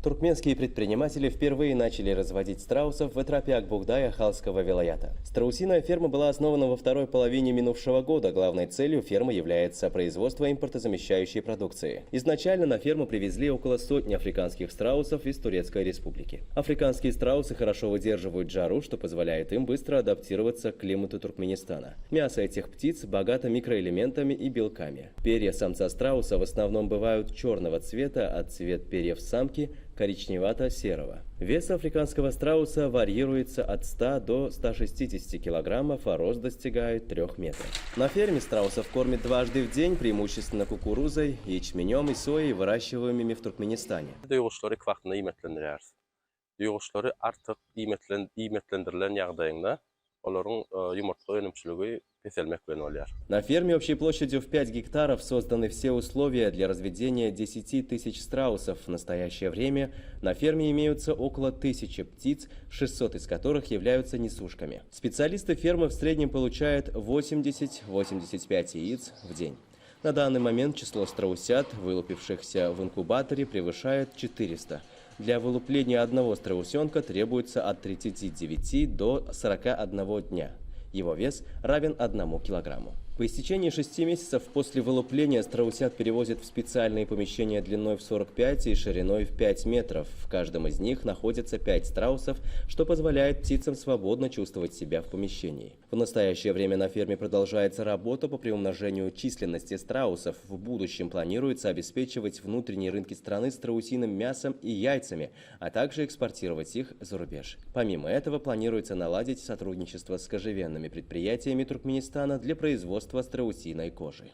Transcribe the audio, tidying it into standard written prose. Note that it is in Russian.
Туркменские предприниматели впервые начали разводить страусов в Этрапе Акбугдая Халского вилаята. Страусиная ферма была основана во второй половине минувшего года. Главной целью фермы является производство импортозамещающей продукции. Изначально на ферму привезли около сотни африканских страусов из Турецкой республики. Африканские страусы хорошо выдерживают жару, что позволяет им быстро адаптироваться к климату Туркменистана. Мясо этих птиц богато микроэлементами и белками. Перья самца страуса в основном бывают черного цвета, а цвет перьев самки – коричневато-серого. Вес африканского страуса варьируется от 100 до 160 килограммов, а рост достигает 3 метров. На ферме страусов кормят дважды в день, преимущественно кукурузой, ячменем и соей, выращиваемыми в Туркменистане. Yoguşları artık qimetlendirilen ýagdaýynda olaryň ýumurtly önümçüligi peselmek bilen bolýar. На ферме общей площадью в 5 гектаров созданы все условия для разведения 10 тысяч страусов. В настоящее время на ферме имеются около 1000 птиц, 600 из которых являются несушками. Специалисты фермы в среднем получают 80-85 яиц в день. На данный момент число страусят, вылупившихся в инкубаторе, превышает 400. Для вылупления одного страусенка требуется от 39 до 41 дня. Его вес равен 1 килограмму. По истечении 6 месяцев после вылупления страусят перевозят в специальные помещения длиной в 45 и шириной в 5 метров. В каждом из них находится 5 страусов, что позволяет птицам свободно чувствовать себя в помещении. В настоящее время на ферме продолжается работа по приумножению численности страусов. В будущем планируется обеспечивать внутренние рынки страны страусиным мясом и яйцами, а также экспортировать их за рубеж. Помимо этого планируется наладить сотрудничество с кожевенными предприятиями Туркменистана для производства страусиной кожи.